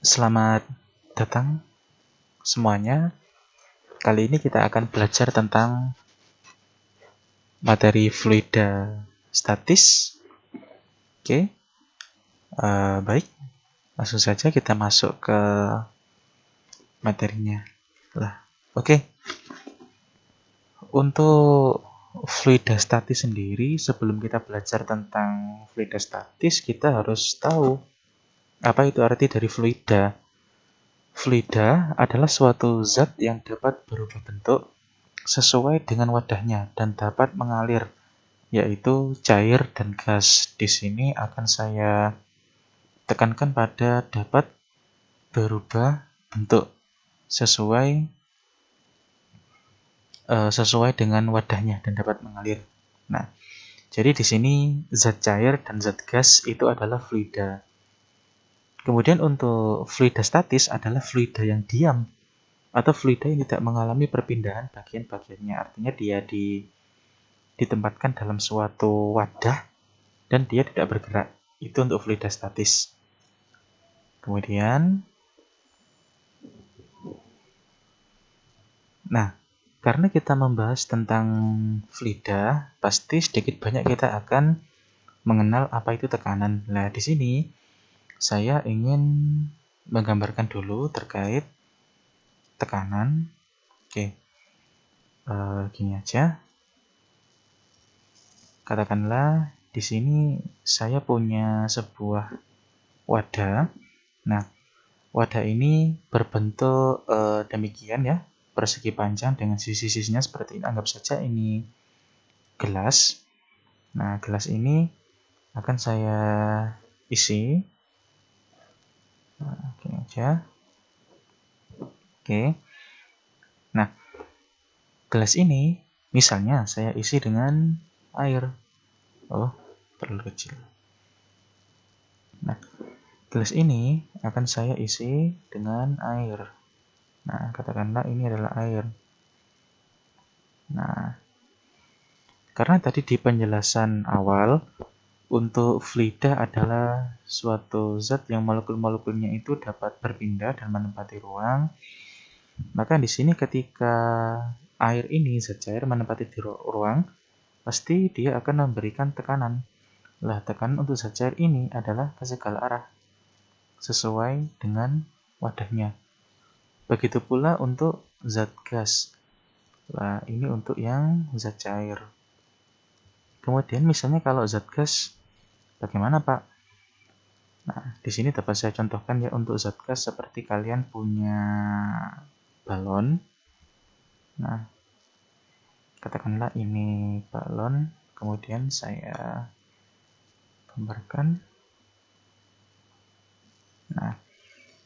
Selamat datang semuanya. Kali ini kita akan belajar tentang materi fluida statis. Oke, baik. Langsung saja kita masuk ke materinya. Oke. Untuk fluida statis sendiri, sebelum kita belajar tentang fluida statis, kita harus tahu apa itu arti dari fluida. Fluida adalah suatu zat yang dapat berubah bentuk sesuai dengan wadahnya dan dapat mengalir, yaitu cair dan gas. Di sini akan saya tekankan pada dapat berubah bentuk sesuai dengan wadahnya dan dapat mengalir. Nah, jadi di sini zat cair dan zat gas itu adalah fluida. Kemudian untuk fluida statis adalah fluida yang diam atau fluida yang tidak mengalami perpindahan bagian-bagiannya. Artinya dia ditempatkan dalam suatu wadah dan dia tidak bergerak. Itu untuk fluida statis. Kemudian, karena kita membahas tentang fluida, pasti sedikit banyak kita akan mengenal apa itu tekanan. Nah, di sini saya ingin menggambarkan dulu terkait tekanan. Oke, gini aja. Katakanlah di sini saya punya sebuah wadah. Nah, wadah ini berbentuk demikian ya, persegi panjang dengan sisi-sisinya seperti ini. Anggap saja ini gelas. Nah, gelas ini akan saya isi. Nah, gini aja. Oke. Nah, gelas ini misalnya saya isi dengan air. Oh, terlalu kecil. Nah, gelas ini akan saya isi dengan air. Nah, katakanlah ini adalah air. Nah, karena tadi di penjelasan awal, untuk fluida adalah suatu zat yang molekul-molekulnya itu dapat berpindah dan menempati ruang. Maka di sini ketika air ini, zat cair, menempati di ruang, pasti dia akan memberikan tekanan. Lah, tekanan untuk zat cair ini adalah ke segala arah, sesuai dengan wadahnya. Begitu pula untuk zat gas. Nah, ini untuk yang zat cair. Kemudian misalnya kalau zat gas, bagaimana Pak? Nah, di sini dapat saya contohkan ya untuk zat gas seperti kalian punya balon. Nah, katakanlah ini balon, kemudian saya gambarkan. Nah,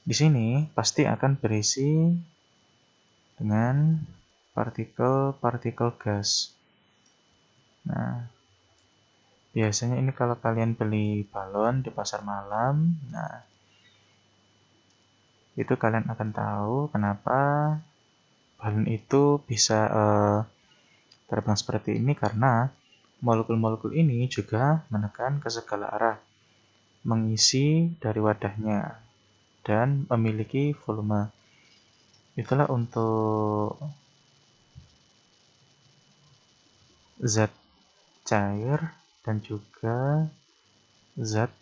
di sini pasti akan berisi dengan partikel-partikel gas. Nah, biasanya ini kalau kalian beli balon di pasar malam, nah itu kalian akan tahu kenapa balon itu bisa terbang seperti ini, karena molekul-molekul ini juga menekan ke segala arah, mengisi dari wadahnya, dan memiliki volume. Itulah untuk zat cair dan juga zat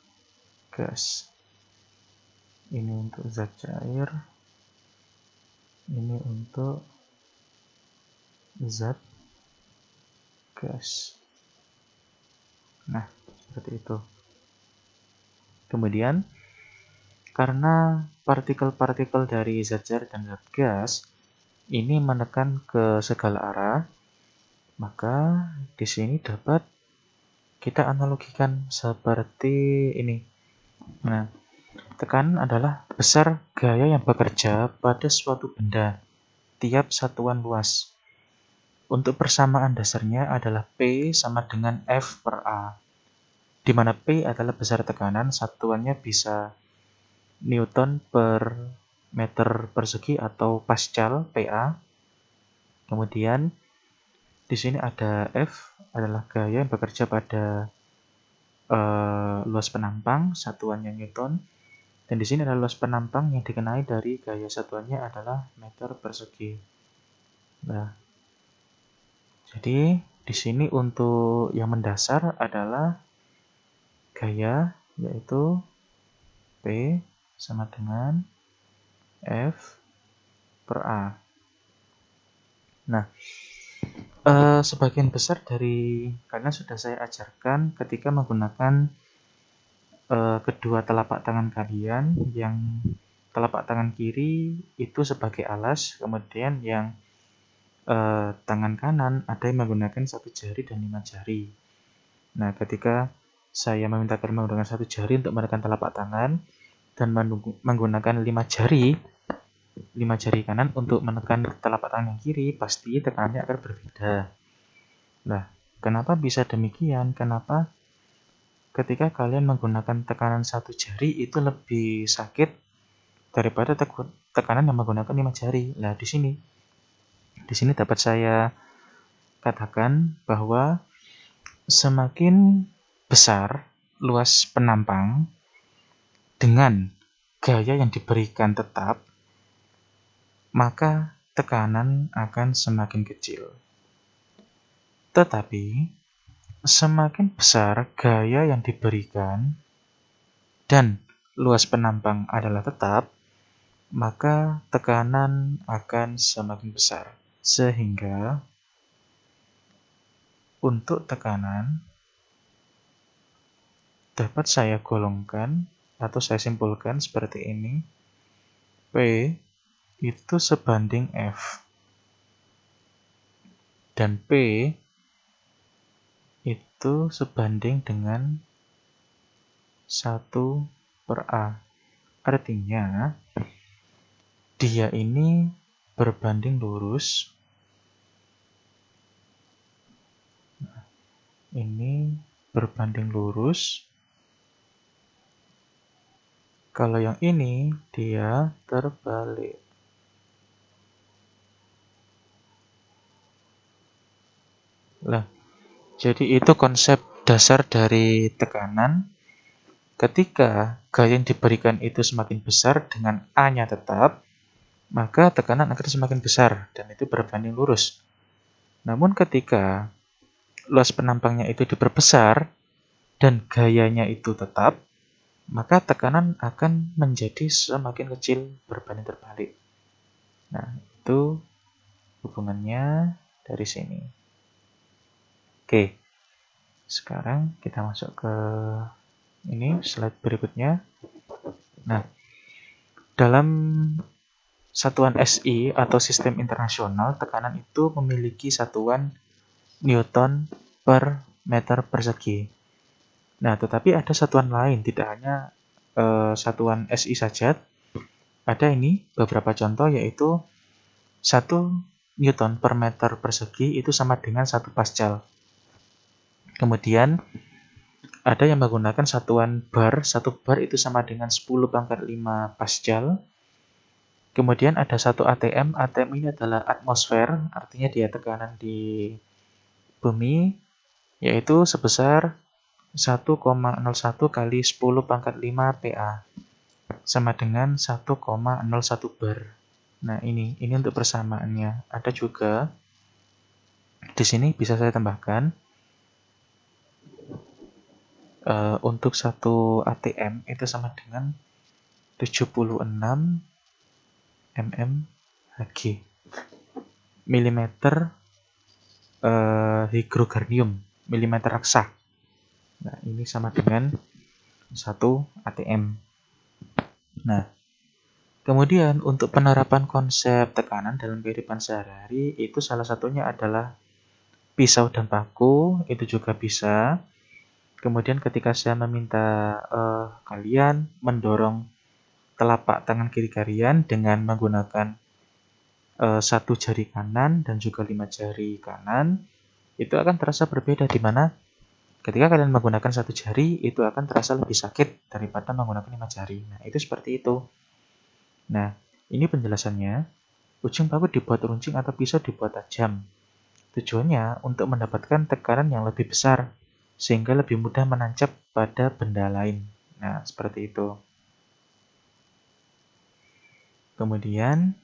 gas. Ini untuk zat cair, ini untuk zat gas. Nah, seperti itu. Kemudian, karena partikel-partikel dari zat cair dan zat gas ini menekan ke segala arah, maka di sini dapat kita analogikan seperti ini. Nah, tekanan adalah besar gaya yang bekerja pada suatu benda tiap satuan luas. Untuk persamaan dasarnya adalah P sama dengan F per A, di mana P adalah besar tekanan, satuannya bisa Newton per meter persegi atau Pascal PA. Kemudian di sini ada F adalah gaya yang bekerja pada luas penampang, satuannya Newton. Dan di sini adalah luas penampang yang dikenai dari gaya satuannya adalah meter persegi. Nah, jadi di sini untuk yang mendasar adalah gaya, yaitu P sama dengan F per A. Nah, sebagian besar dari kalian sudah saya ajarkan ketika menggunakan kedua telapak tangan kalian, yang telapak tangan kiri itu sebagai alas, kemudian yang tangan kanan ada yang menggunakan 1 jari dan 5 jari. Nah, ketika saya meminta kalian menggunakan 1 jari untuk menekan telapak tangan dan menggunakan 5 jari kanan untuk menekan telapak tangan yang kiri, pasti tekanannya akan berbeda. Nah, kenapa bisa demikian? Kenapa ketika kalian menggunakan tekanan 1 jari itu lebih sakit daripada tekanan yang menggunakan 5 jari? Nah, di sini dapat saya katakan bahwa semakin besar luas penampang dengan gaya yang diberikan tetap, maka tekanan akan semakin kecil. Tetapi, semakin besar gaya yang diberikan dan luas penampang adalah tetap, maka tekanan akan semakin besar. Sehingga, untuk tekanan dapat saya golongkan atau saya simpulkan seperti ini. P itu sebanding F. Dan P itu sebanding dengan 1 per A. Artinya, dia ini berbanding lurus. Ini berbanding lurus. Kalau yang ini, dia terbalik. Lah, jadi itu konsep dasar dari tekanan. Ketika gaya yang diberikan itu semakin besar dengan A-nya tetap, maka tekanan akan semakin besar dan itu berbanding lurus. Namun ketika luas penampangnya itu diperbesar dan gayanya itu tetap, maka tekanan akan menjadi semakin kecil berbanding terbalik. Nah, itu hubungannya dari sini. Oke, sekarang kita masuk ke ini slide berikutnya. Nah, dalam satuan SI atau sistem internasional, tekanan itu memiliki satuan Newton per meter persegi. Nah, tetapi ada satuan lain, tidak hanya satuan SI saja. Ada ini beberapa contoh, yaitu 1 Newton per meter persegi itu sama dengan 1 Pascal. Kemudian ada yang menggunakan satuan bar, 1 bar itu sama dengan 10⁵ Pascal. Kemudian ada 1 ATM, ATM ini adalah atmosfer, artinya dia tekanan di bumi, yaitu sebesar 1,01 kali 10⁵ PA, sama dengan 1,01 bar. Nah, ini untuk persamaannya. Ada juga, di sini bisa saya tambahkan, untuk 1 ATM itu sama dengan 76 mmHg, milimeter hygrogarnium, milimeter raksa. Nah, ini sama dengan 1 ATM. Nah, kemudian untuk penerapan konsep tekanan dalam kehidupan sehari-hari itu salah satunya adalah pisau dan paku, itu juga bisa. Kemudian ketika saya meminta kalian mendorong telapak tangan kiri kalian dengan menggunakan 1 jari kanan dan juga 5 jari kanan, itu akan terasa berbeda, di mana ketika kalian menggunakan 1 jari itu akan terasa lebih sakit daripada menggunakan 5 jari. Nah, itu seperti itu. Nah, ini penjelasannya. Ujung paku dibuat runcing atau pisau dibuat tajam. Tujuannya untuk mendapatkan tekanan yang lebih besar, sehingga lebih mudah menancap pada benda lain. Nah, seperti itu. Kemudian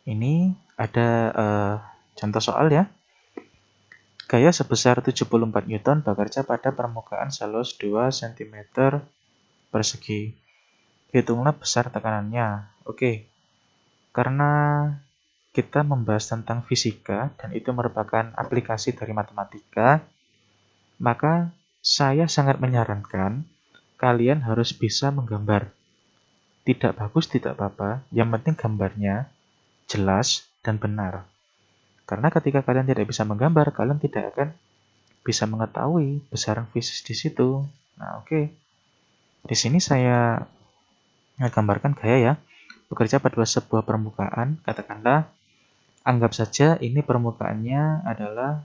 ini ada contoh soal ya. Gaya sebesar 74 Newton bekerja pada permukaan seluas 2 cm persegi. Hitunglah besar tekanannya. Oke, karena kita membahas tentang fisika dan itu merupakan aplikasi dari matematika, maka saya sangat menyarankan kalian harus bisa menggambar. Tidak bagus, tidak apa-apa. Yang penting gambarnya jelas dan benar. Karena ketika kalian tidak bisa menggambar, kalian tidak akan bisa mengetahui besaran fisik di situ. Nah, oke. Di sini saya gambarkan gaya ya. Bekerja pada sebuah permukaan, katakanlah, anggap saja ini permukaannya adalah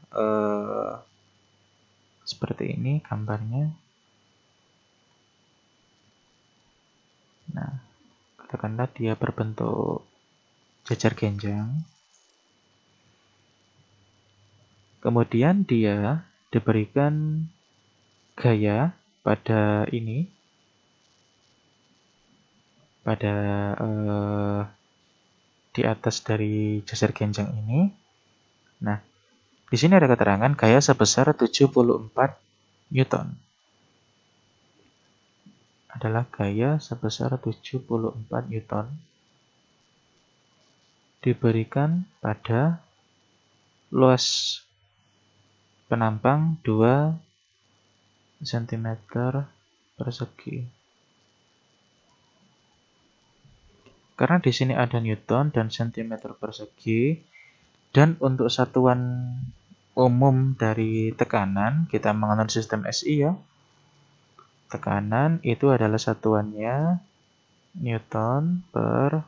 seperti ini gambarnya. Nah, katakanlah dia berbentuk jajar genjang. Kemudian dia diberikan gaya pada ini, pada di atas dari jajar genjang ini. Nah, di sini ada keterangan gaya sebesar 74 Newton. Adalah gaya sebesar 74 Newton diberikan pada luas penampang 2 cm persegi. Karena di sini ada Newton dan cm persegi, dan untuk satuan umum dari tekanan, kita mengenal sistem SI ya. Tekanan itu adalah satuannya Newton per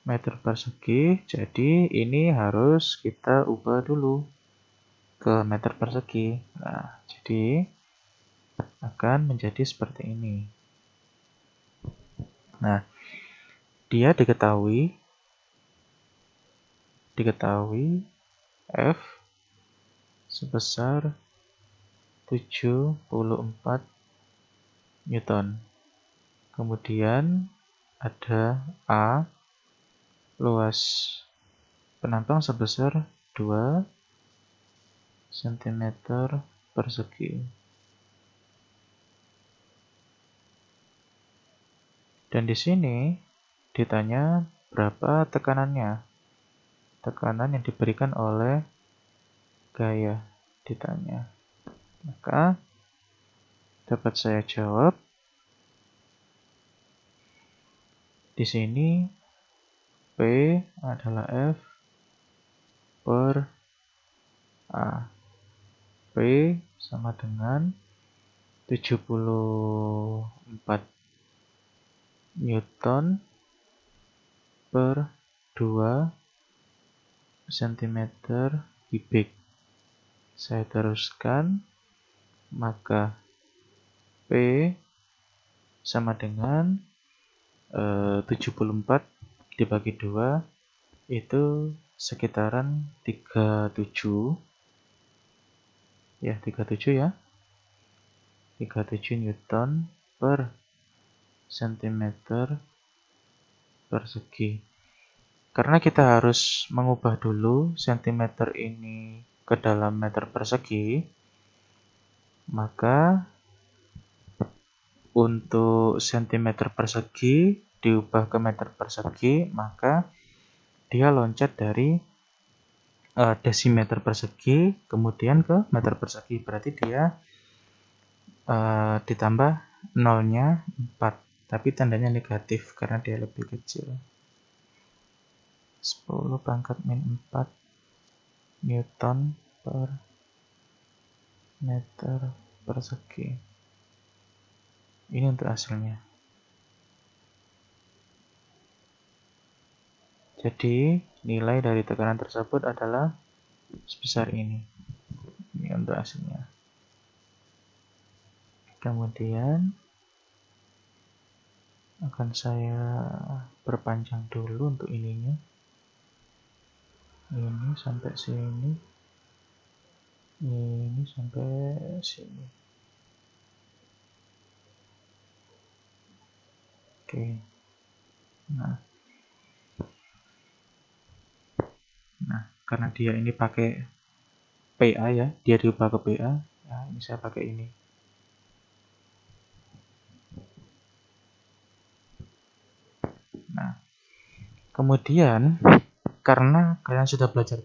meter persegi. Jadi ini harus kita ubah dulu ke meter persegi. Nah, jadi akan menjadi seperti ini. Nah, dia diketahui F sebesar 74 Newton. Kemudian ada A, luas penampang sebesar 2 cm persegi. Dan di sini ditanya berapa tekanannya. Tekanan yang diberikan oleh gaya ditanya. Maka dapat saya jawab di sini P adalah F per A. P sama dengan 74 Newton per 2 cm kubik. Saya teruskan, maka P sama dengan 74 dibagi 2 itu sekitaran 37 ya, 37 ya. 37 Newton per cm persegi. Karena kita harus mengubah dulu cm ini ke dalam meter persegi, maka untuk cm persegi diubah ke meter persegi, maka dia loncat dari desimeter persegi kemudian ke meter persegi. Berarti dia ditambah nolnya 4, tapi tandanya negatif karena dia lebih kecil. 10 pangkat min 4 Newton per meter persegi. Ini untuk hasilnya. Jadi nilai dari tekanan tersebut adalah sebesar ini. Ini untuk hasilnya. Kemudian akan saya perpanjang dulu untuk ininya. Ini sampai sini. Ini sampai sini. Oke. Nah, karena dia ini pakai PA ya, dia diubah ke PA. Nah, ini saya pakai ini. Nah, kemudian karena kalian sudah belajar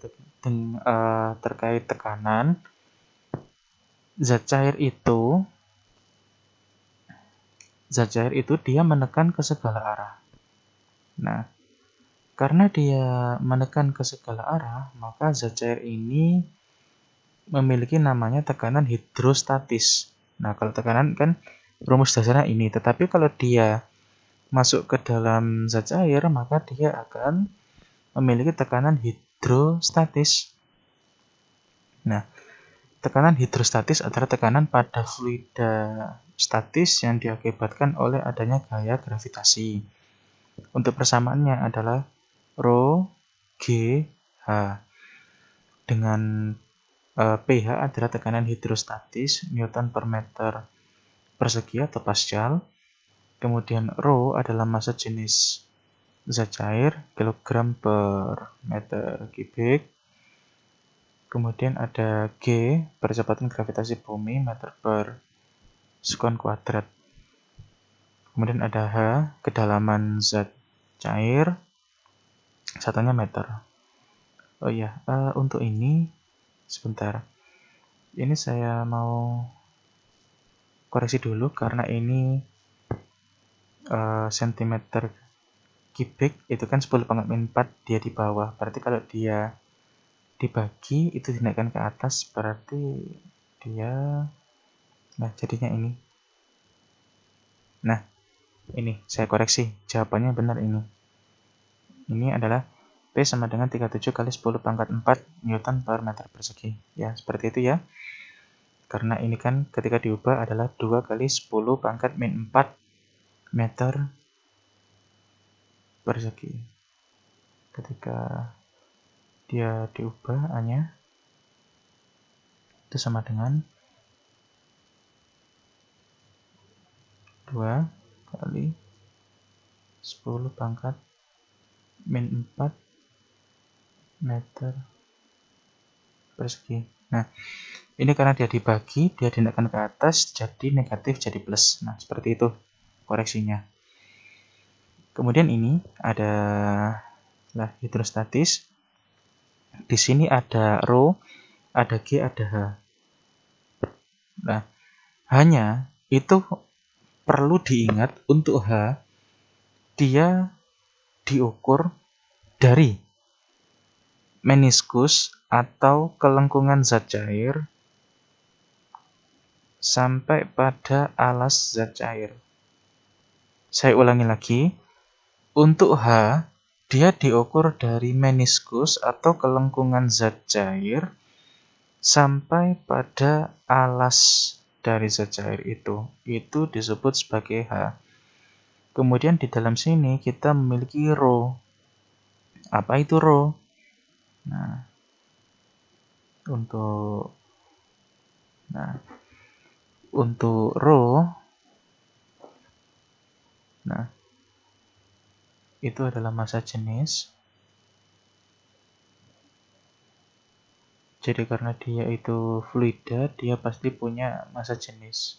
terkait tekanan, zat cair itu dia menekan ke segala arah. Nah, karena dia menekan ke segala arah, maka zat cair ini memiliki namanya tekanan hidrostatis. Nah, kalau tekanan kan rumus dasarnya ini, tetapi kalau dia masuk ke dalam zat cair, maka dia akan memiliki tekanan hidrostatis. Nah, tekanan hidrostatis adalah tekanan pada fluida statis yang diakibatkan oleh adanya gaya gravitasi. Untuk persamaannya adalah Rho G H. Dengan pH adalah tekanan hidrostatis Newton per meter persegi atau Pascal. Kemudian Rho adalah massa jenis zat cair kilogram per meter kubik. Kemudian ada G, percepatan gravitasi bumi meter per sekon kuadrat. Kemudian ada H, kedalaman zat cair, satunya meter. Oh iya, untuk ini sebentar. Ini saya mau koreksi dulu karena ini sentimeter kubik itu kan 10⁻⁴ dia di bawah. Berarti kalau dia dibagi itu dinaikkan ke atas berarti dia jadinya ini. Nah, ini saya koreksi, jawabannya benar ini. Ini adalah P sama dengan 37 kali 10⁴ Newton per meter persegi. Ya, seperti itu ya. Karena ini kan ketika diubah adalah 2 kali 10⁻⁴ meter persegi. Ketika dia diubah hanya itu sama dengan 2 kali 10⁻⁴ meter persegi. Nah, ini karena dia dibagi, dia dinaikkan ke atas, jadi negatif jadi plus. Nah, seperti itu koreksinya. Kemudian ini ada hidrostatis. Di sini ada Rho, ada G, ada H. Nah, hanya itu perlu diingat untuk H, dia diukur dari meniskus atau kelengkungan zat cair sampai pada alas zat cair. Saya ulangi lagi, untuk H, dia diukur dari meniskus atau kelengkungan zat cair sampai pada alas dari zat cair itu. Itu disebut sebagai H. Kemudian di dalam sini kita memiliki Rho. Apa itu Rho? Nah, untuk Rho, itu adalah massa jenis. Jadi karena dia itu fluida, dia pasti punya massa jenis.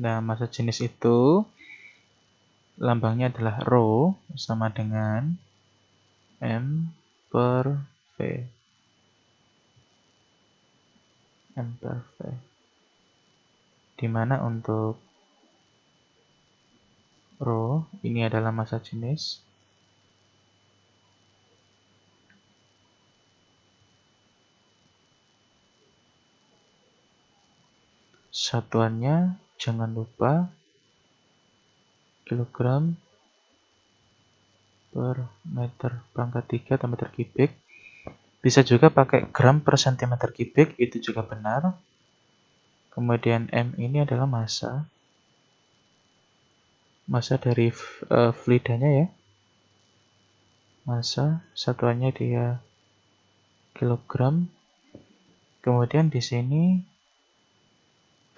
Nah, massa jenis itu lambangnya adalah Rho sama dengan M per V. M per V. Dimana untuk Rho ini adalah massa jenis. Satuannya jangan lupa kilogram per meter pangkat 3 atau meter kubik. Bisa juga pakai gram per sentimeter kubik, itu juga benar. Kemudian M ini adalah massa dari fluidanya ya. Massa satuannya dia kilogram. Kemudian di sini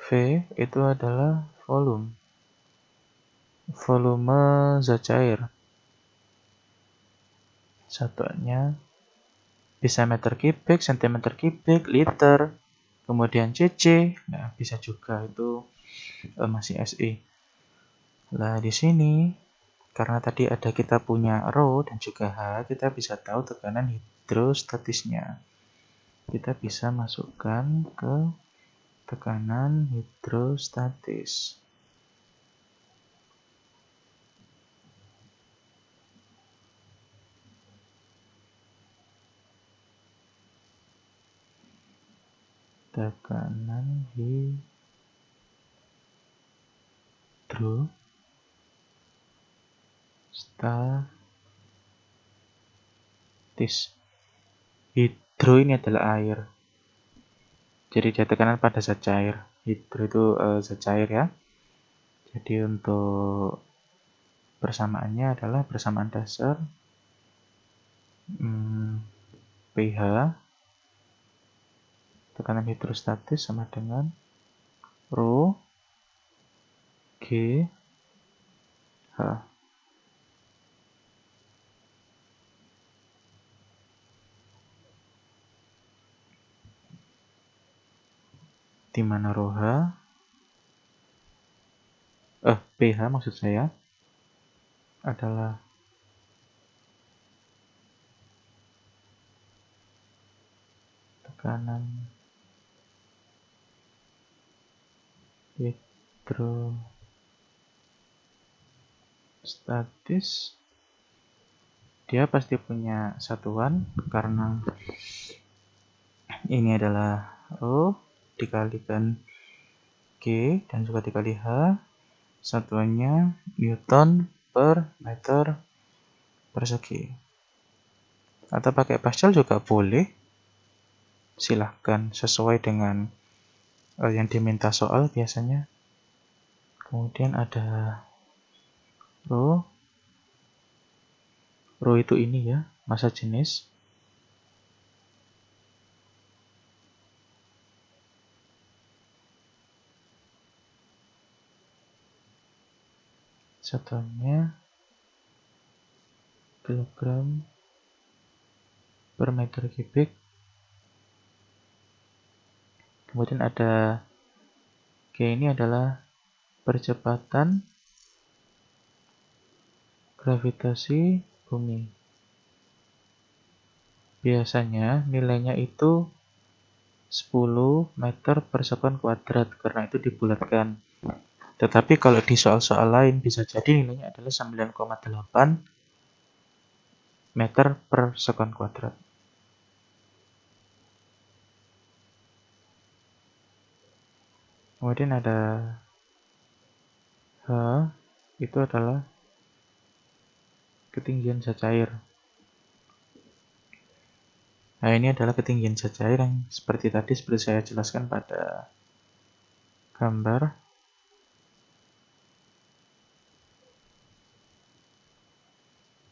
V itu adalah volume zat cair. Satuannya bisa meter kubik, sentimeter kubik, liter, kemudian cc. Nah, bisa juga itu masih SI. Nah, di sini karena tadi ada kita punya rho dan juga H, kita bisa tahu tekanan hidrostatisnya. Kita bisa masukkan ke tekanan hidrostatis. Tekanan hidrostatis. Hidro ini adalah air. Jadi dia tekanan pada zat cair. Hidro itu zat cair ya. Jadi untuk persamaannya adalah persamaan dasar pH tekanan hidrostatis sama dengan rho G H. Di mana rho H pH maksud saya adalah tekanan hidrostatis. Dia pasti punya satuan karena ini adalah rho dikalikan G dan juga dikali H. Satuannya Newton per meter persegi. Atau pakai Pascal juga boleh. Silahkan sesuai dengan yang diminta soal biasanya. Kemudian ada rho. Rho itu ini ya, massa jenis. Satuannya kilogram per meter kubik. Kemudian ada G ini adalah percepatan gravitasi bumi. Biasanya nilainya itu 10 meter per sekon kuadrat karena itu dibulatkan. Tetapi kalau di soal-soal lain bisa jadi nilainya adalah 9,8 meter per sekon kuadrat. Kemudian ada H, itu adalah ketinggian zat cair. Nah, ini adalah ketinggian zat cair yang seperti saya jelaskan pada gambar.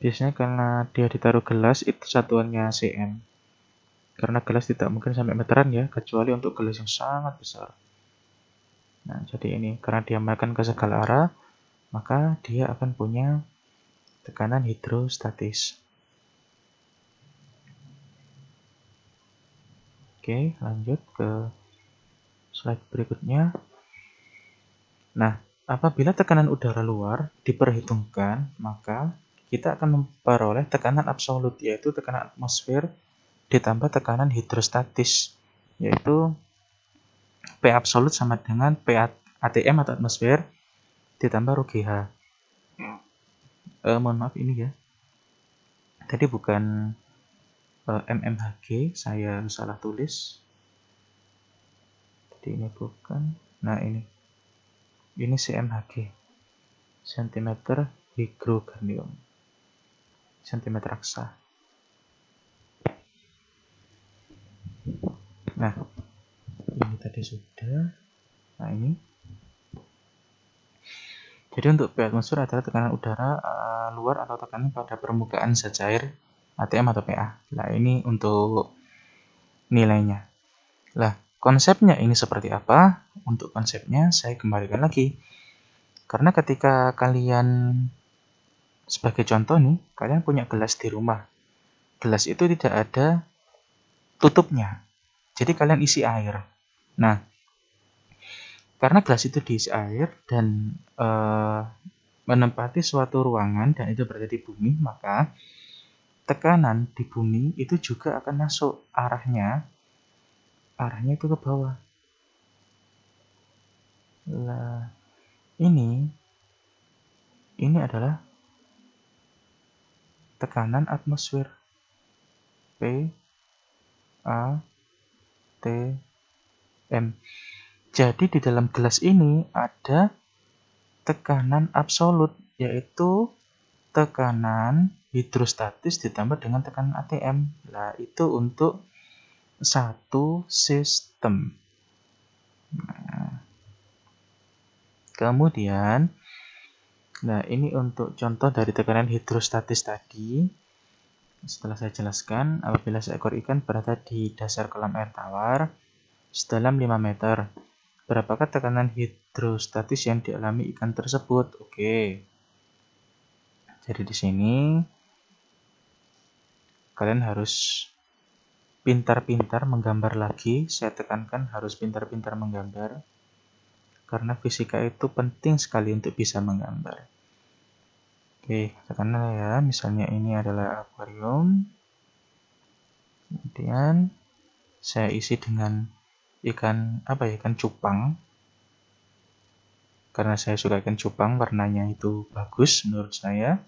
Biasanya karena dia ditaruh gelas, itu satuannya cm. Karena gelas tidak mungkin sampai meteran ya, kecuali untuk gelas yang sangat besar. Nah, jadi ini karena dia makan ke segala arah, maka dia akan punya tekanan hidrostatis. Oke, lanjut ke slide berikutnya. Nah, apabila tekanan udara luar diperhitungkan, maka kita akan memperoleh tekanan absolut, yaitu tekanan atmosfer ditambah tekanan hidrostatis, yaitu P absolut sama dengan P ATM atau atmosfer ditambah rho GH. Mohon maaf ini ya. Tadi bukan mmHg, saya salah tulis. Jadi ini bukan. Nah, ini cmHg. Sentimeter higrogrammium. Sentimeter raksa. Nah, ini tadi sudah. Nah, ini. Jadi untuk P atmosfer adalah tekanan udara luar atau tekanan pada permukaan zat cair ATM atau PA. Nah, ini untuk nilainya. Lah, konsepnya ini seperti apa? Untuk konsepnya saya kembalikan lagi. Karena ketika kalian sebagai contoh nih, kalian punya gelas di rumah. gelas itu tidak ada tutupnya. Jadi kalian isi air. Nah, karena gelas itu diisi air dan menempati suatu ruangan dan itu berada di bumi, maka tekanan di bumi itu juga akan masuk arahnya itu ke bawah. Lah, ini adalah tekanan atmosfer. P A T M. Jadi di dalam gelas ini ada tekanan absolut, yaitu tekanan hidrostatis ditambah dengan tekanan ATM. Nah, itu untuk satu sistem. Nah, kemudian, ini untuk contoh dari tekanan hidrostatis tadi. Setelah saya jelaskan, apabila seekor ikan berada di dasar kolam air tawar sedalam 5 meter, berapakah tekanan hidrostatis yang dialami ikan tersebut? Oke. Jadi di sini kalian harus pintar-pintar menggambar lagi. Saya tekankan harus pintar-pintar menggambar. Karena fisika itu penting sekali untuk bisa menggambar. Oke, katakanlah ya, misalnya ini adalah akuarium. Kemudian saya isi dengan ikan cupang. Karena saya suka ikan cupang, warnanya itu bagus menurut saya.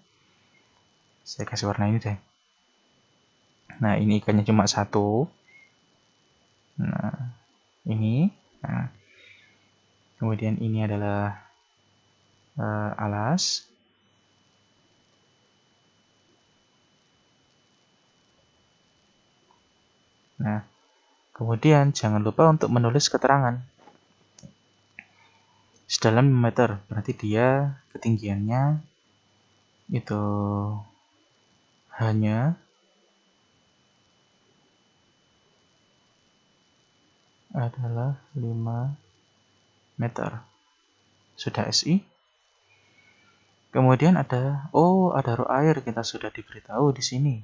Saya kasih warna ini deh. Nah, ini ikannya cuma satu. Nah, ini. Nah, kemudian ini adalah alas. Nah, kemudian jangan lupa untuk menulis keterangan. Sedalam 5 meter, berarti dia ketinggiannya itu hanya adalah 5 meter. Sudah SI. Kemudian ada row air, kita sudah diberitahu di sini.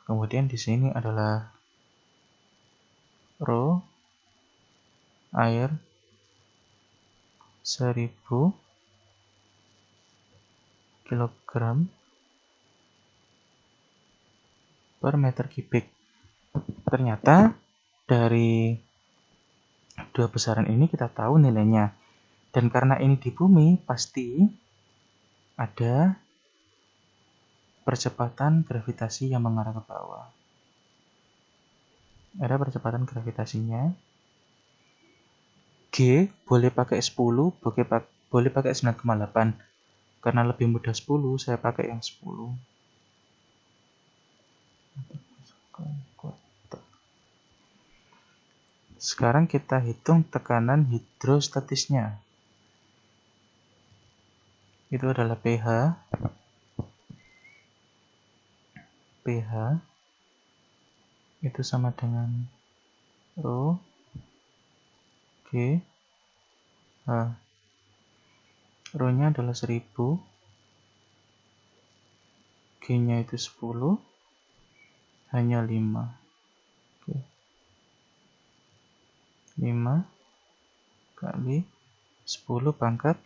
Kemudian di sini adalah row air 1000 kg per meter kubik. Ternyata dari dua besaran ini kita tahu nilainya. Dan karena ini di bumi, pasti ada percepatan gravitasi yang mengarah ke bawah. Ada percepatan gravitasinya. G boleh pakai 10, boleh pakai 9,8. Karena lebih mudah 10, saya pakai yang 10. Sekarang kita hitung tekanan hidrostatisnya. Itu adalah pH. pH itu sama dengan Rho G H. Rho-nya adalah 1000, G-nya itu 10, hanya 5. Oke. 5 kali 10 pangkat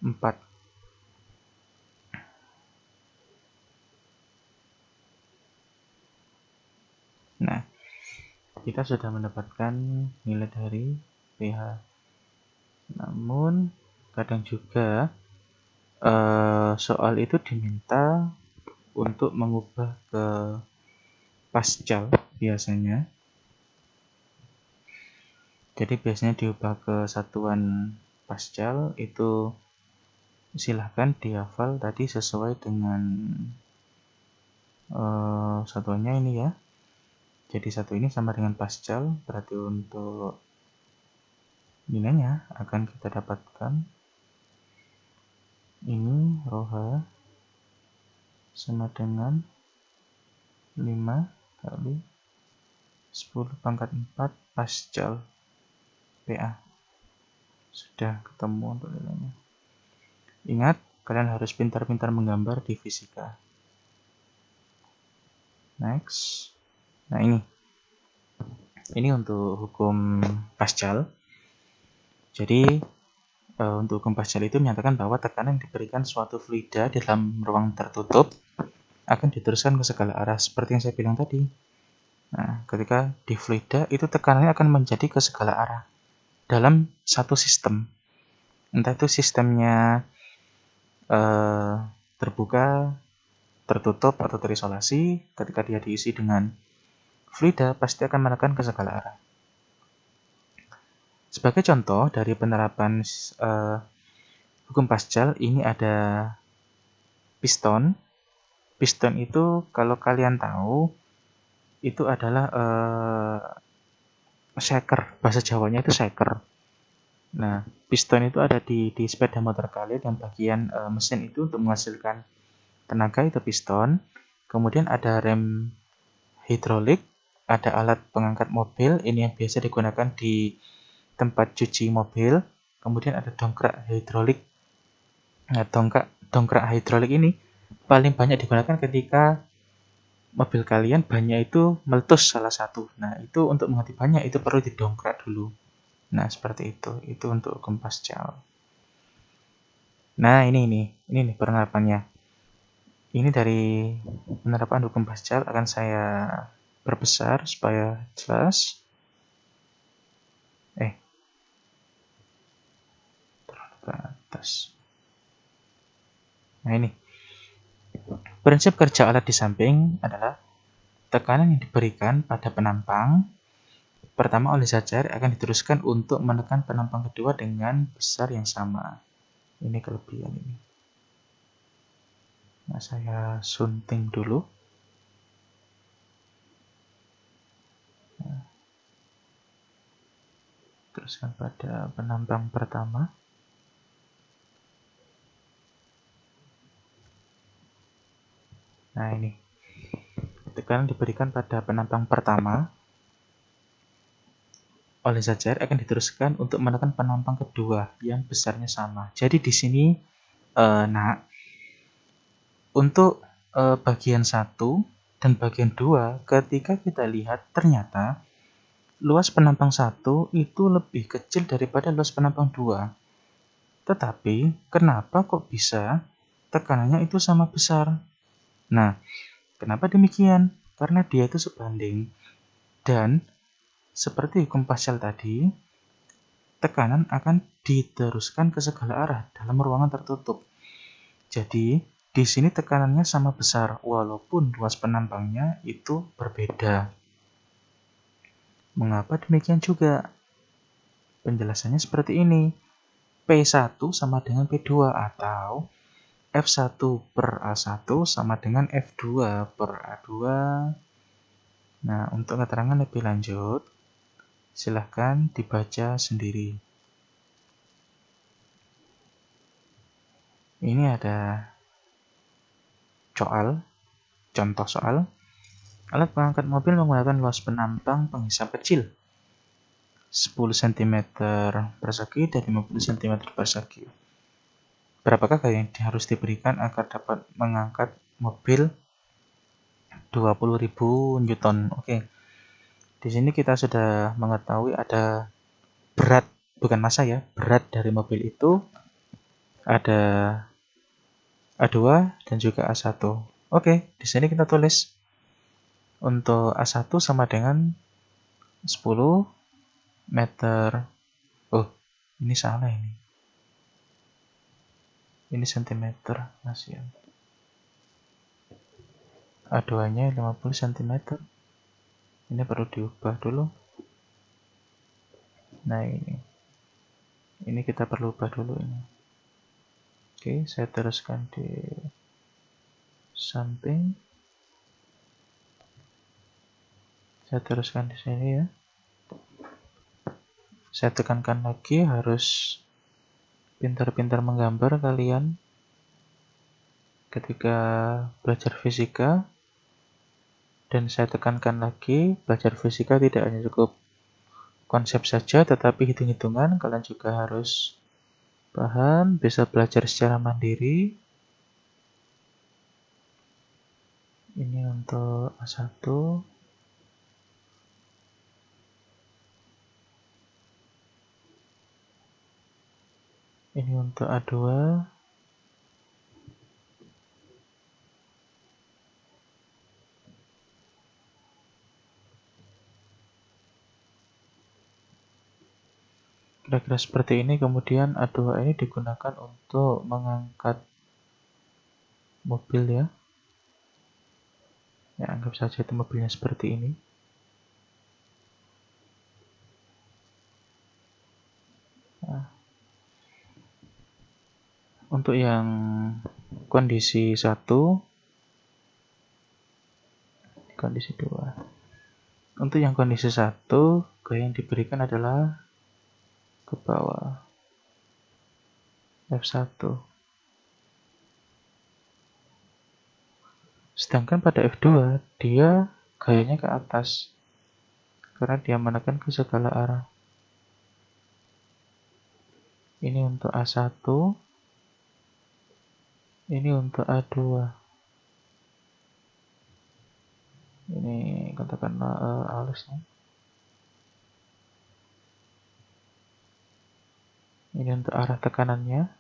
4. Nah, kita sudah mendapatkan nilai dari pH. Namun, kadang juga soal itu diminta untuk mengubah ke Pascal biasanya. Jadi biasanya diubah ke satuan Pascal, itu silahkan dihafal tadi sesuai dengan satuannya ini ya. Jadi satu ini sama dengan Pascal, berarti untuk nilainya akan kita dapatkan ini Rho H sama dengan 5 kali 10 pangkat 4 Pascal PA. Sudah ketemu untuk nilainya. Ingat, kalian harus pintar-pintar menggambar di fisika. Next. Nah, ini untuk hukum Pascal. Jadi untuk hukum Pascal itu menyatakan bahwa tekanan yang diberikan suatu fluida di dalam ruang tertutup akan diteruskan ke segala arah seperti yang saya bilang tadi. Nah, ketika di fluida itu tekanannya akan menjadi ke segala arah dalam satu sistem. Entah itu sistemnya terbuka, tertutup, atau terisolasi. Ketika dia diisi dengan fluida, pasti akan menekan ke segala arah. Sebagai contoh dari penerapan hukum Pascal, ini ada piston. Piston itu kalau kalian tahu, itu adalah shaker. Bahasa Jawanya itu shaker. Nah, piston itu ada di sepeda motor kalian, dan bagian mesin itu untuk menghasilkan tenaga itu piston. Kemudian ada rem hidrolik, ada alat pengangkat mobil, ini yang biasa digunakan di tempat cuci mobil. Kemudian ada dongkrak hidrolik. Nah, dongkrak hidrolik ini paling banyak digunakan ketika mobil kalian bannya itu meletus salah satu. Nah, itu untuk mengganti bannya itu perlu didongkrak dulu. Nah, seperti itu. Itu untuk hukum Pascal. Nah, ini nih penerapannya. Ini dari penerapan hukum Pascal akan saya perbesar supaya jelas. Terlalu ke atas. Nah, ini. Prinsip kerja alat di samping adalah tekanan yang diberikan pada penampang pertama oleh zat cair akan diteruskan untuk menekan penampang kedua dengan besar yang sama. Ini kelebihan ini. Nah, saya sunting dulu. Nah, teruskan pada penampang pertama. Nah, ini. Tekanan diberikan pada penampang pertama oleh zat cair akan diteruskan untuk menekan penampang kedua yang besarnya sama. Jadi di sini, untuk bagian 1 dan bagian 2, ketika kita lihat ternyata luas penampang 1 itu lebih kecil daripada luas penampang 2. Tetapi, kenapa kok bisa tekanannya itu sama besar? Nah, kenapa demikian? Karena dia itu sebanding. Dan, seperti hukum Pascal tadi, tekanan akan diteruskan ke segala arah dalam ruangan tertutup. Jadi, di sini tekanannya sama besar, walaupun luas penampangnya itu berbeda. Mengapa demikian juga? Penjelasannya seperti ini. P1 sama dengan P2 atau F1 per A1 sama dengan F2 per A2. Nah, untuk keterangan lebih lanjut, silahkan dibaca sendiri. Ini ada contoh soal. Alat pengangkat mobil menggunakan luas penampang penghisap kecil 10 cm persegi dan 50 cm persegi. Berapakah yang harus diberikan agar dapat mengangkat mobil 20.000 Newton? Oke. Di sini kita sudah mengetahui ada berat, bukan massa ya, berat dari mobil itu ada A2 dan juga A1. Oke, di sini kita tulis untuk A1 sama dengan 10 meter. Oh, ini salah ini. Ini sentimeter, masih. A2-nya 50 cm. Ini perlu diubah dulu. Nah, ini kita perlu ubah dulu ini. Oke, saya teruskan di samping. Saya teruskan di sini ya. Saya tekankan lagi, harus pintar-pintar menggambar kalian ketika belajar fisika. Dan saya tekankan lagi, belajar fisika tidak hanya cukup konsep saja, tetapi hitung-hitungan kalian juga harus paham, bisa belajar secara mandiri. Ini untuk A1. Ini untuk A2. Kira-kira seperti ini. Kemudian A2 ini digunakan untuk mengangkat mobil ya. Ya, anggap saja itu mobilnya seperti ini. Nah, untuk yang kondisi 1, kondisi 2. Untuk yang kondisi 1, gaya yang diberikan adalah ke bawah. F1. Sedangkan pada F2, dia gayanya ke atas. Karena dia menekan ke segala arah. Ini untuk A1. Ini untuk A2. Ini katakanlah alusnya. Ini untuk arah tekanannya.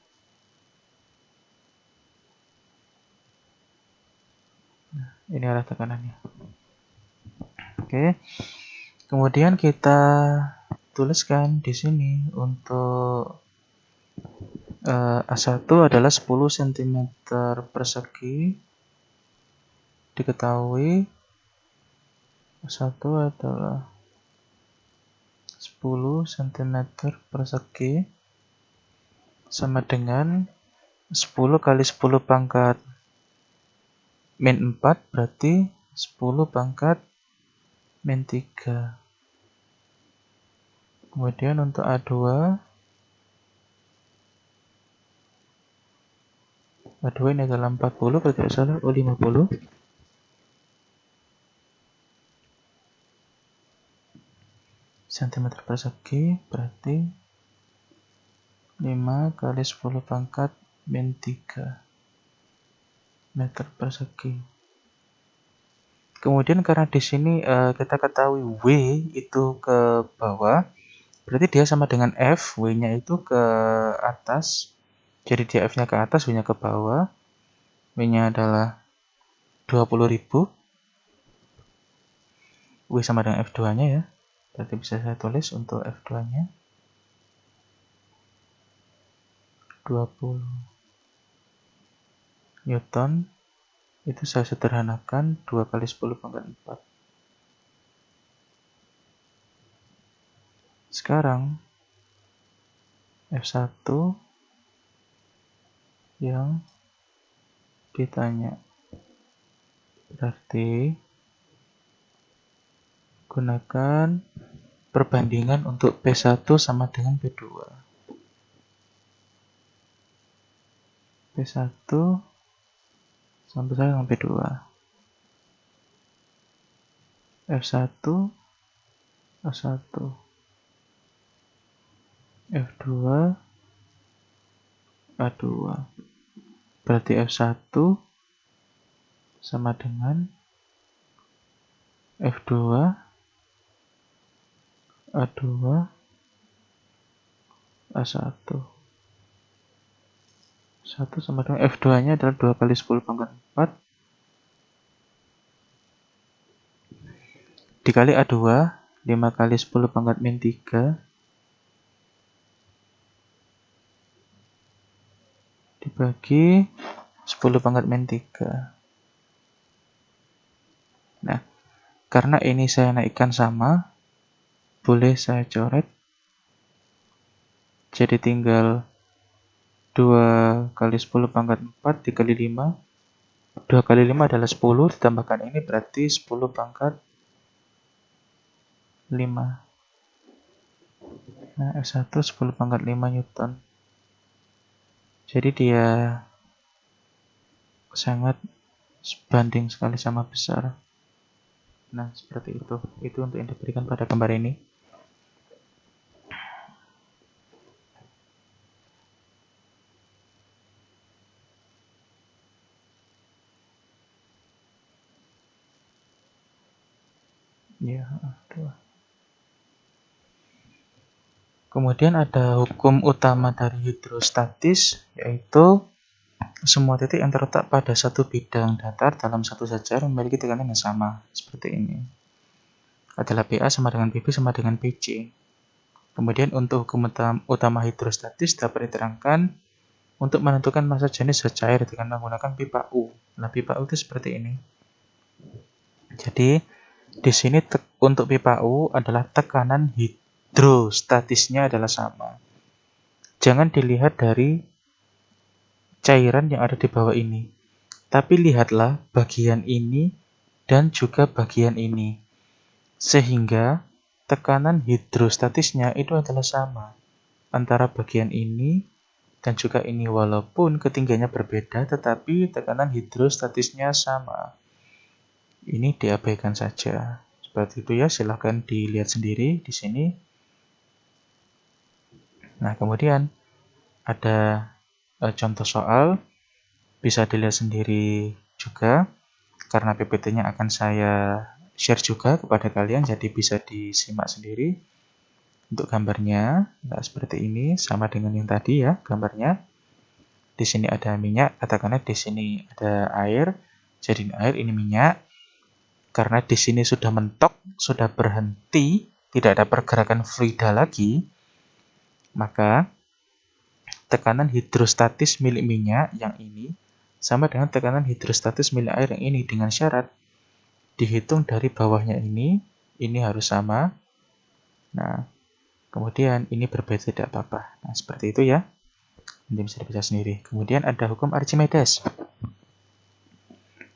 Nah, ini arah tekanannya. Oke. Kemudian kita tuliskan di sini untuk A1 adalah 10 cm persegi. Diketahui A1 adalah 10 cm persegi sama dengan 10 kali 10 pangkat min 4, berarti 10 pangkat min 3. Kemudian untuk A2 ini adalah 40, kalau tidak salah, 50 cm persegi, berarti 5 kali 10 pangkat min 3 meter persegi. Kemudian karena di sini kita ketahui W itu ke bawah, berarti dia sama dengan F, W-nya itu ke atas. Jadi dia F-nya ke atas, W-nya ke bawah. W-nya adalah 20.000. W sama dengan F2-nya ya. Berarti bisa saya tulis untuk F2-nya 20 Newton. Itu saya sederhanakan 2 kali 10 pangkat 4. Sekarang F1 yang ditanya. Berarti gunakan perbandingan untuk P1 sama dengan P2. P1 sama dengan P2. F1 A1. F2 A2. Berarti F1 sama dengan F2 A2 A1. 1 sama dengan F2-nya adalah 2 kali 10 pangkat 4 dikali A2, 5 kali 10 pangkat min 3 dibagi 10 pangkat min 3. Nah, karena ini saya naikkan sama, boleh saya coret. Jadi tinggal 2 kali 10 pangkat 4 dikali 5. 2 kali 5 adalah 10, ditambahkan ini berarti 10 pangkat 5. Nah, F1 10 pangkat 5 Newton. Jadi dia sangat sebanding sekali sama besar. Nah, seperti itu. Itu untuk yang diberikan pada gambar ini. Ya, dua. Kemudian ada hukum utama dari hidrostatis, yaitu semua titik yang terletak pada satu bidang datar dalam satu sejar memiliki tekanan yang sama. Seperti ini. Adalah PA sama dengan PB sama dengan PC. Kemudian untuk hukum utama hidrostatis dapat diterangkan untuk menentukan massa jenis zat cair dengan menggunakan pipa U. Nah, pipa U itu seperti ini. Jadi, di sini untuk pipa U adalah tekanan hidrostatisnya adalah sama. Jangan dilihat dari cairan yang ada di bawah ini, tapi lihatlah bagian ini dan juga bagian ini. Sehingga tekanan hidrostatisnya itu adalah sama antara bagian ini dan juga ini, walaupun ketinggiannya berbeda tetapi tekanan hidrostatisnya sama. Ini diabaikan saja. Seperti itu ya, silahkan dilihat sendiri di sini. Nah, kemudian ada contoh soal, bisa dilihat sendiri juga, karena PPT-nya akan saya share juga kepada kalian, jadi bisa disimak sendiri. Untuk gambarnya, nah seperti ini, sama dengan yang tadi ya gambarnya. Di sini ada minyak, katakanlah di sini ada air, jadi ini air, ini minyak. Karena di sini sudah mentok, sudah berhenti, tidak ada pergerakan fluida lagi, maka tekanan hidrostatis milik minyak yang ini sama dengan tekanan hidrostatis milik air yang ini, dengan syarat dihitung dari bawahnya ini harus sama. Nah, kemudian ini berbeda tidak apa-apa. Nah, seperti itu ya. Nanti bisa dibaca sendiri. Kemudian ada hukum Archimedes.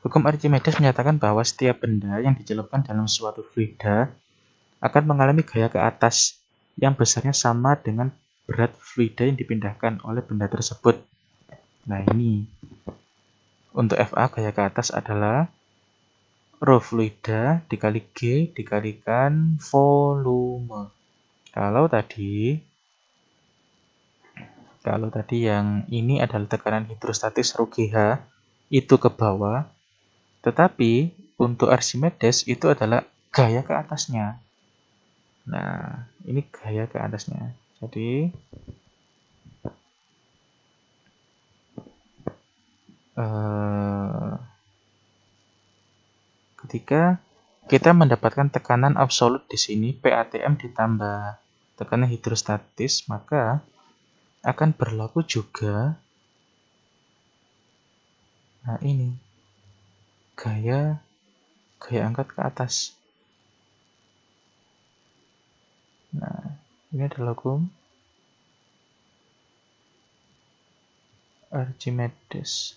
Hukum Archimedes menyatakan bahwa setiap benda yang dicelupkan dalam suatu fluida akan mengalami gaya ke atas yang besarnya sama dengan berat fluida yang dipindahkan oleh benda tersebut. Nah, ini untuk FA gaya ke atas adalah rho fluida dikali G dikalikan volume. Kalau tadi yang ini adalah tekanan hidrostatis rho GH itu ke bawah, tetapi untuk Archimedes itu adalah gaya ke atasnya. Nah, ini gaya ke atasnya. Jadi ketika kita mendapatkan tekanan absolut di sini, PATM ditambah tekanan hidrostatis, maka akan berlaku juga, nah ini, gaya angkat ke atas. Nah, ini adalah hukum Archimedes.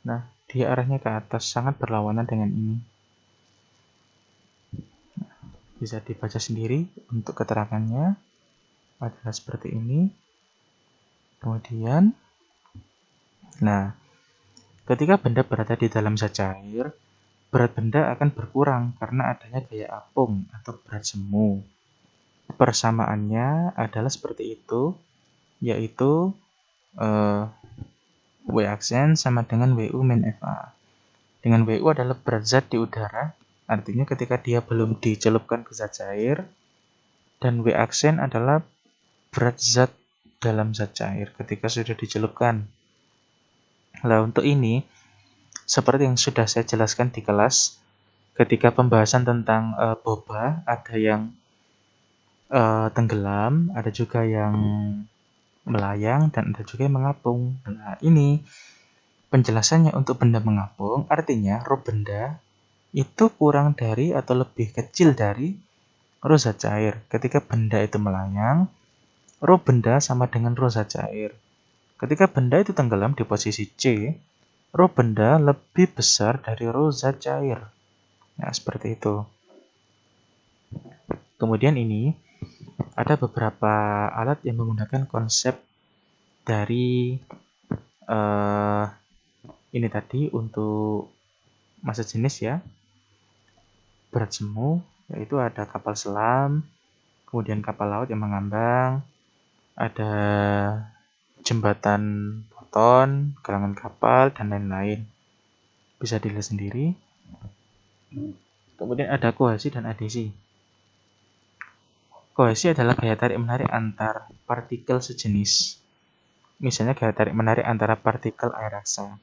Nah, dia arahnya ke atas, sangat berlawanan dengan ini. Bisa dibaca sendiri untuk keterangannya adalah seperti ini. Kemudian, nah, ketika benda berada di dalam zat cair, berat benda akan berkurang karena adanya gaya apung atau berat semu. Persamaannya adalah seperti itu, yaitu W aksen sama dengan WU min FA. Dengan WU adalah berat zat di udara, artinya ketika dia belum dicelupkan ke zat cair, dan W aksen adalah berat zat dalam zat cair ketika sudah dicelupkan. Nah, untuk ini, seperti yang sudah saya jelaskan di kelas, ketika pembahasan tentang boba, ada yang tenggelam, ada juga yang melayang, dan ada juga yang mengapung. Nah, ini penjelasannya untuk benda mengapung, artinya rho benda itu kurang dari atau lebih kecil dari rho zat cair. Ketika benda itu melayang, rho benda sama dengan rho zat cair. Ketika benda itu tenggelam di posisi C, rho benda lebih besar dari rho zat cair. Nah, seperti itu. Kemudian ini, ada beberapa alat yang menggunakan konsep dari ini tadi untuk massa jenis ya, berat semu, yaitu ada kapal selam, kemudian kapal laut yang mengambang, ada jembatan poton, galangan kapal, dan lain-lain. Bisa dilihat sendiri. Kemudian ada kohesi dan adhesi. Kohesi adalah gaya tarik-menarik antar partikel sejenis. Misalnya gaya tarik-menarik antara partikel air raksa.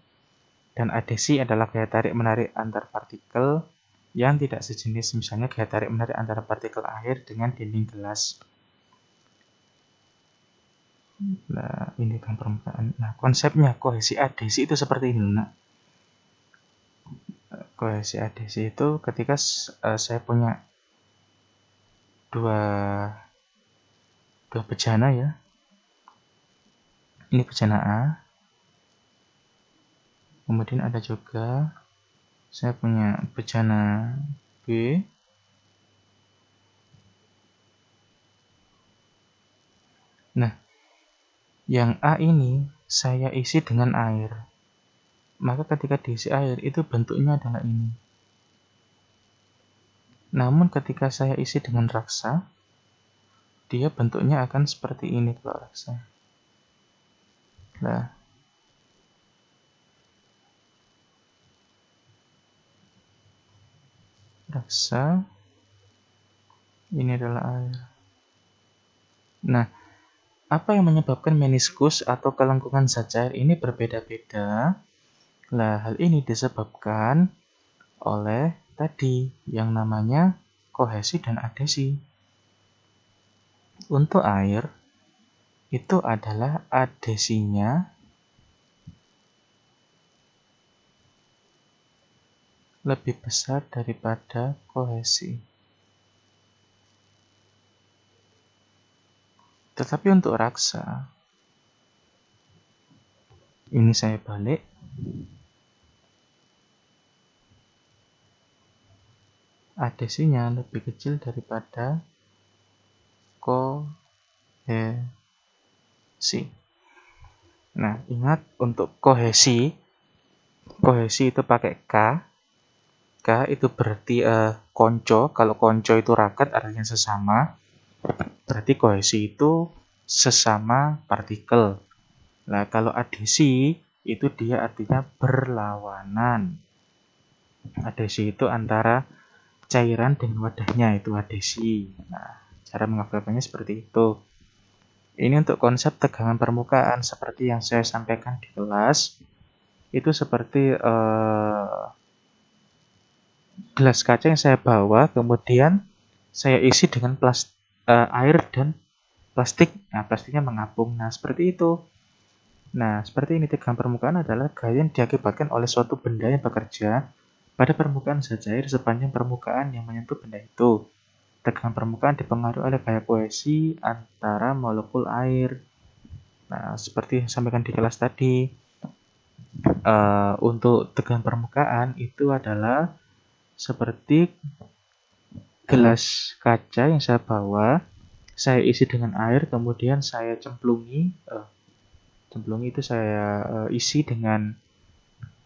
Dan adhesi adalah gaya tarik-menarik antar partikel yang tidak sejenis. Misalnya gaya tarik-menarik antara partikel air dengan dinding gelas. Nah, ini kan permukaan. Nah, konsepnya kohesi adhesi itu seperti ini. Nah, kohesi adhesi itu ketika saya punya dua bejana ya. Ini bejana A. Kemudian ada juga saya punya bejana B. Nah, yang A ini saya isi dengan air. Maka ketika diisi air itu bentuknya adalah ini. Namun ketika saya isi dengan raksa, dia bentuknya akan seperti ini kalau raksa. Nah, raksa ini adalah air. Nah, apa yang menyebabkan meniskus atau kelengkungan zat cair ini berbeda-beda? Nah, hal ini disebabkan oleh tadi yang namanya kohesi dan adhesi. Untuk air, itu adalah adhesinya lebih besar daripada kohesi. Tetapi untuk raksa, ini saya balik. Adhesinya lebih kecil daripada kohesi. Nah, ingat untuk kohesi itu pakai K. K itu berarti konco. Kalau konco itu raket artinya sesama. Berarti kohesi itu sesama partikel. Nah, kalau adhesi itu dia artinya berlawanan. Adhesi itu antara cairan dengan wadahnya, itu adhesi. Nah, cara menghafalkannya seperti itu. Ini untuk konsep tegangan permukaan seperti yang saya sampaikan di kelas. Itu seperti gelas kaca yang saya bawa, kemudian saya isi dengan air dan plastik. Nah, plastiknya mengapung. Nah, seperti itu. Nah, seperti ini tegangan permukaan adalah gaya yang diakibatkan oleh suatu benda yang bekerja pada permukaan zat cair sepanjang permukaan yang menyentuh benda itu. Tegangan permukaan dipengaruhi oleh gaya kohesi antara molekul air. Nah, seperti yang sampaikan di kelas tadi, untuk tegangan permukaan itu adalah seperti gelas kaca yang saya bawa, saya isi dengan air, kemudian saya cemplungi itu saya isi dengan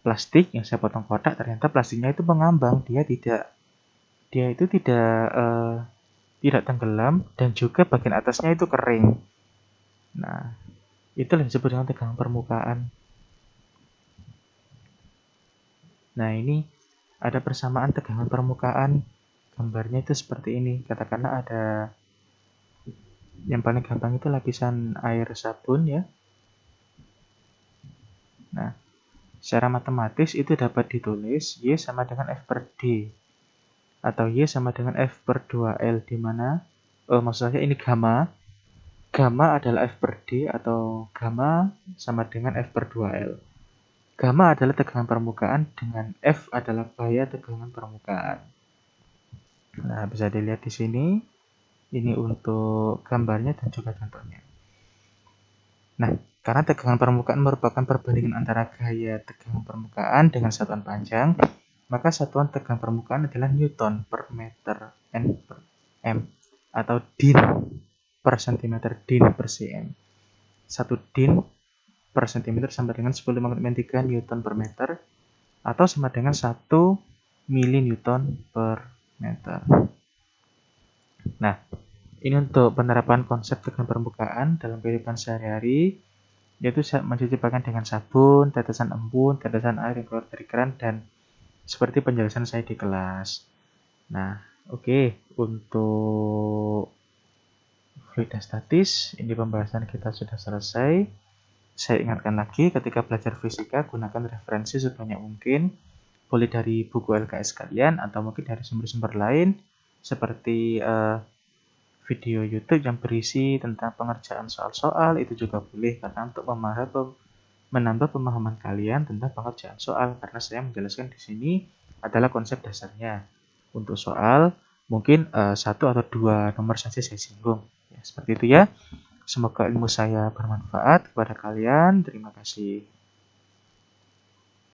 plastik yang saya potong kotak. Ternyata plastiknya itu mengambang, dia itu tidak tenggelam, dan juga bagian atasnya itu kering. Nah, itulah yang disebut dengan tegangan permukaan. Nah, ini ada persamaan tegangan permukaan. Gambarnya itu seperti ini. Katakanlah ada yang paling gampang itu lapisan air sabun ya. Nah, secara matematis itu dapat ditulis Y sama dengan F per D. Atau Y sama dengan F per 2L, di mana maksudnya ini gamma. Gamma adalah F per D atau gamma sama dengan F per 2L. Gamma adalah tegangan permukaan dengan F adalah gaya tegangan permukaan. Nah, bisa dilihat di sini. Ini untuk gambarnya dan juga contohnya. Nah, karena tegangan permukaan merupakan perbandingan antara gaya tegangan permukaan dengan satuan panjang, maka satuan tegangan permukaan adalah Newton per meter N per M atau din per cm din per cm. 1 din per cm sama dengan 10⁻³ Newton per meter atau sama dengan 1 mili-Newton per meter. Nah, ini untuk penerapan konsep tegangan permukaan dalam kehidupan sehari-hari, yaitu mencuci pakaian dengan sabun, tetesan embun, tetesan air yang keluar dari keran, dan seperti penjelasan saya di kelas. Nah, oke. Untuk fluida statis, ini pembahasan kita sudah selesai. Saya ingatkan lagi, ketika belajar fisika, gunakan referensi sebanyak mungkin. Boleh dari buku LKS kalian, atau mungkin dari sumber-sumber lain, seperti video YouTube yang berisi tentang pengerjaan soal-soal, itu juga boleh, karena untuk menambah pemahaman kalian tentang pengerjaan soal, karena saya menjelaskan di sini adalah konsep dasarnya. Untuk soal, mungkin satu atau dua nomor saja saya singgung. Ya, seperti itu ya. Semoga ilmu saya bermanfaat kepada kalian. Terima kasih.